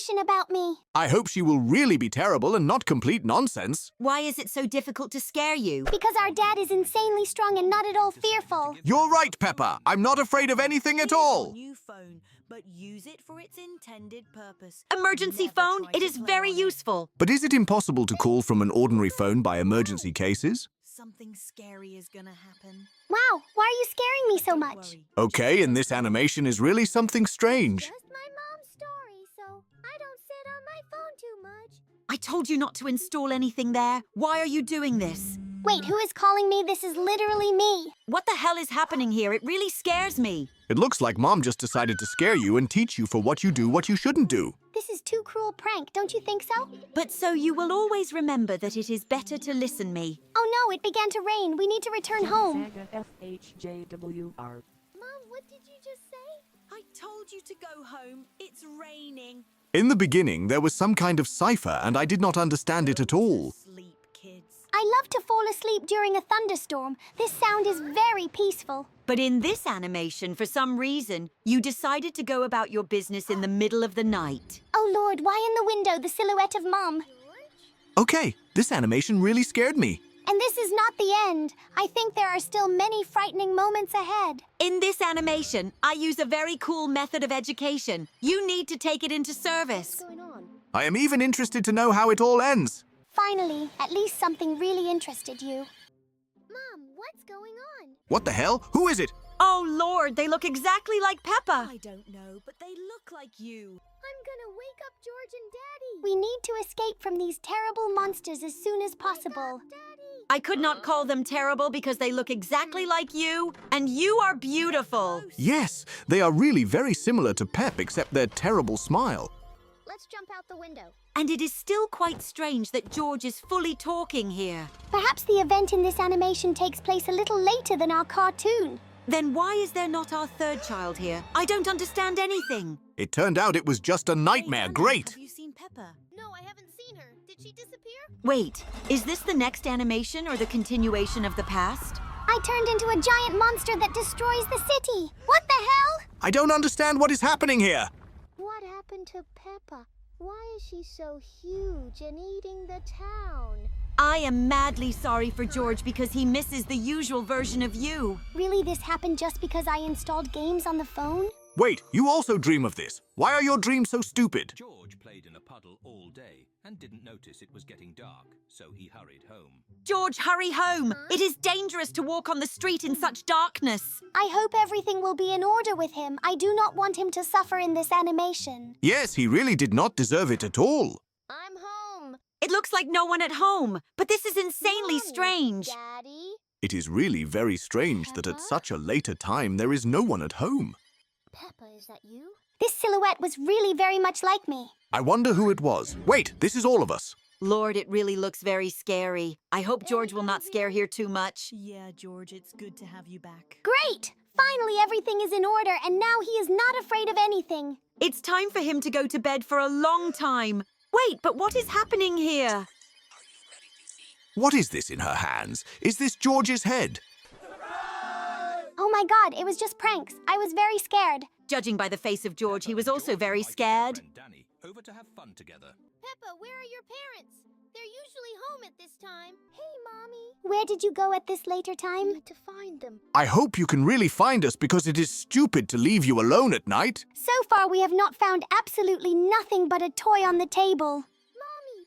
animation about me. I hope she will really be terrible and not complete nonsense. Why is it so difficult to scare you? Because our dad is insanely strong and not at all fearful. You're right, Peppa. I'm not afraid of anything at all. New phone, but use it for its intended purpose. Emergency phone? It is very useful. But is it impossible to call from an ordinary phone by emergency cases? Something scary is gonna happen. Wow, why are you scaring me so Don't much? worry. Okay, and this animation is really something strange. Just my mom's story, so I don't sit on my phone too much. I told you not to install anything there. Why are you doing this? Wait, who is calling me? This is literally me. What the hell is happening here? It really scares me. It looks like Mom just decided to scare you and teach you for what you do what you shouldn't do. This is too cruel prank, don't you think so? But so you will always remember that it is better to listen me. Oh no, it began to rain. We need to return home. FHJWR. Mom, what did you just say? I told you to go home. It's raining. In the beginning, there was some kind of cipher and I did not understand it at all. Sleep, kids. I love to fall asleep during a thunderstorm. This sound is very peaceful. But in this animation, for some reason, you decided to go about your business in the middle of the night. Oh Lord, why in the window the silhouette of Mom? Okay, this animation really scared me. And this is not the end. I think there are still many frightening moments ahead. In this animation, I use a very cool method of education. You need to take it into service. I am even interested to know how it all ends. Finally, at least something really interested you. Mom, what's going on? What the hell? Who is it? Oh, Lord, they look exactly like Peppa. I don't know, but they look like you. I'm gonna wake up George and Daddy. We need to escape from these terrible monsters as soon as possible. I could not call them terrible because they look exactly like you, and you are beautiful. Yes, they are really very similar to Pep except their terrible smile. Let's jump out the window. And it is still quite strange that George is fully talking here. Perhaps the event in this animation takes place a little later than our cartoon. Then why is there not our third child here? I don't understand anything. It turned out it was just a nightmare. Hey, Anna, Great! Have you seen Peppa? No, I haven't seen her. Did she disappear? Wait, is this the next animation or the continuation of the past? I turned into a giant monster that destroys the city. What the hell? I don't understand what is happening here. What happened to Peppa? Why is she so huge and eating the town? I am madly sorry for George because he misses the usual version of you. Really, this happened just because I installed games on the phone? Wait, you also dream of this. Why are your dreams so stupid? George played in a puddle all day and didn't notice it was getting dark, so he hurried home. George, hurry home. It is dangerous to walk on the street in such darkness. I hope everything will be in order with him. I do not want him to suffer in this animation. Yes, he really did not deserve it at all. I'm home. It looks like no one at home, but this is insanely strange. Daddy? It is really very strange that at such a later time there is no one at home. Peppa, is that you? This silhouette was really very much like me. I wonder who it was. Wait, this is all of us. Lord, it really looks very scary. I hope George will not scare here too much. Yeah, George, it's good to have you back. Great! Finally, everything is in order, and now he is not afraid of anything. It's time for him to go to bed for a long time. Wait, but what is happening here? What is this in her hands? Is this George's head? Oh my God, it was just pranks. I was very scared. Judging by the face of George, he was also very scared. Friend Danny, over to have fun together. Peppa, where are your parents? They're usually home at this time. Hey, Mommy. Where did you go at this later time? I need to find them. I hope you can really find us because it is stupid to leave you alone at night. So far, we have not found absolutely nothing but a toy on the table. Mommy!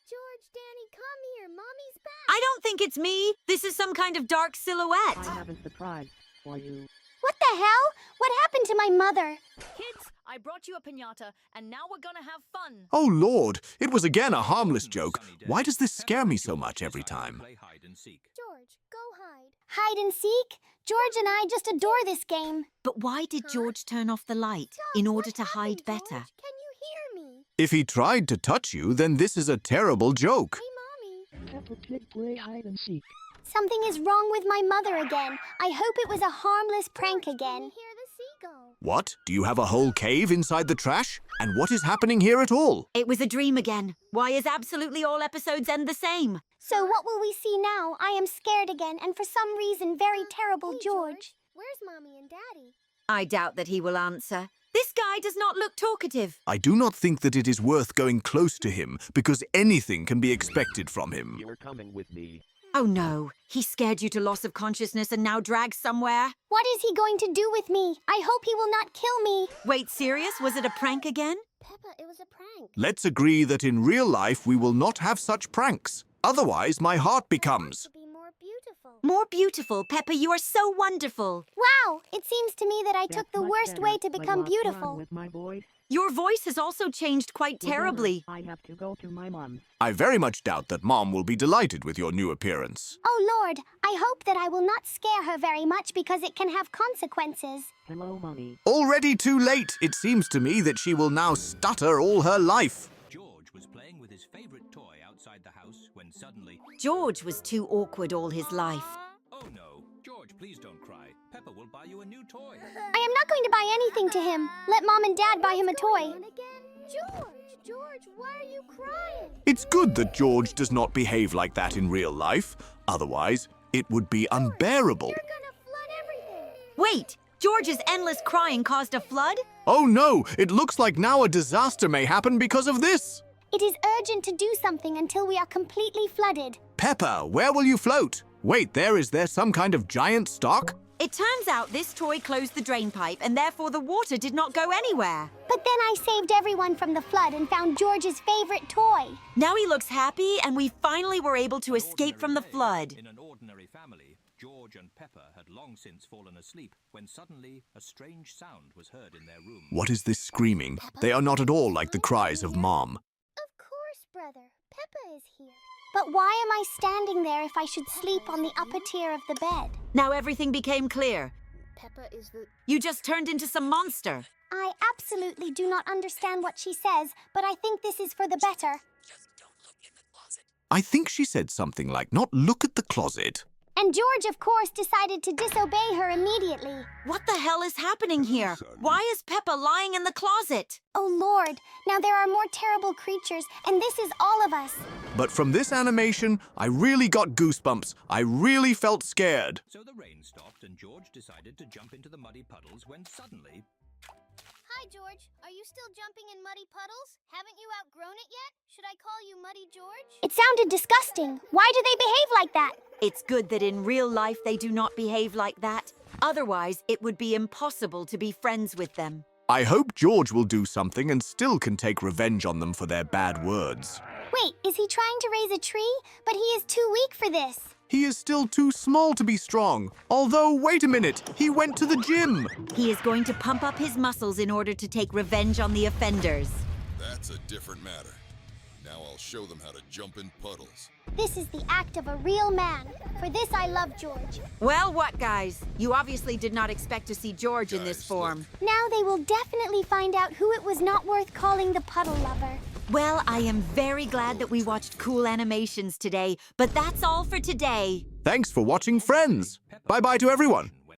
George, Danny, come here. Mommy's back. I don't think it's me. This is some kind of dark silhouette. I have a surprise for you. What the hell? What happened to my mother? Kids, I brought you a piñata, and now we're gonna have fun. Oh, Lord, it was again a harmless joke. Why does this scare me so much every time? Play hide and seek. George, go hide. Hide and seek? George and I just adore this game. But why did George turn off the light? In order to hide better? Can you hear me? If he tried to touch you, then this is a terrible joke. Hey, Mommy. Peppa Pig play hide and seek. Something is wrong with my mother again. I hope it was a harmless prank again. Hear the seagull. What? Do you have a whole cave inside the trash? And what is happening here at all? It was a dream again. Why is absolutely all episodes end the same? So what will we see now? I am scared again, and for some reason, very terrible George. Where's Mommy and Daddy? I doubt that he will answer. This guy does not look talkative. I do not think that it is worth going close to him because anything can be expected from him. You're coming with me. Oh no, he scared you to loss of consciousness and now dragged somewhere? What is he going to do with me? I hope he will not kill me. Wait, serious? Was it a prank again? Peppa, it was a prank. Let's agree that in real life we will not have such pranks. Otherwise, my heart becomes. To be more beautiful. More beautiful, Peppa, you are so wonderful. Wow, it seems to me that I took That's the much worst better, way to but become what's wrong beautiful. with my voice? Your voice has also changed quite Remember, terribly. I have to go to my mom. I very much doubt that Mom will be delighted with your new appearance. Oh Lord, I hope that I will not scare her very much because it can have consequences. Hello, mommy. Already too late. It seems to me that she will now stutter all her life. George was playing with his favorite toy outside the house when suddenly... George was too awkward all his life. Oh no, George, please don't cry. Peppa will buy you a new toy. I am not going to buy anything to him. Let Mom and Dad buy him a toy. George, why are you crying? It's good that George does not behave like that in real life. Otherwise, it would be unbearable. Gonna flood everything. Wait, George's endless crying caused a flood? Oh no, it looks like now a disaster may happen because of this. It is urgent to do something until we are completely flooded. Peppa, where will you float? Wait, is there some kind of giant stock? It turns out this toy closed the drain pipe and therefore the water did not go anywhere. But then I saved everyone from the flood and found George's favorite toy. Now he looks happy and we finally were able to escape from the flood. In an ordinary family, George and Peppa had long since fallen asleep when suddenly a strange sound was heard in their room. What is this screaming? They are not at all like the cries of Mom. Of course, brother. Peppa is here. But why am I standing there if I should sleep on the upper tier of the bed? Now everything became clear. Peppa is the... You just turned into some monster. I absolutely do not understand what she says, but I think this is for the better. I think she said something like, not look at the closet. And George, of course, decided to disobey her immediately. What the hell is happening here? Why is Peppa lying in the closet? Oh, Lord. Now there are more terrible creatures, and this is all of us. But from this animation, I really got goosebumps. I really felt scared. So the rain stopped and George decided to jump into the muddy puddles when suddenly... Hi, George. Are you still jumping in muddy puddles? Haven't you outgrown it yet? Should I call you Muddy George? It sounded disgusting. Why do they behave like that? It's good that in real life they do not behave like that. Otherwise, it would be impossible to be friends with them. I hope George will do something and still can take revenge on them for their bad words. Wait, is he trying to raise a tree? But he is too weak for this. He is still too small to be strong. Although, wait a minute, he went to the gym. He is going to pump up his muscles in order to take revenge on the offenders. That's a different matter. Now I'll show them how to jump in puddles. This is the act of a real man. For this, I love George. Well, what, guys? You obviously did not expect to see George in this Guys, form. Now they will definitely find out who it was not worth calling the puddle lover. Well, I am very glad that we watched cool animations today, but that's all for today. Thanks for watching, friends. Bye-bye to everyone.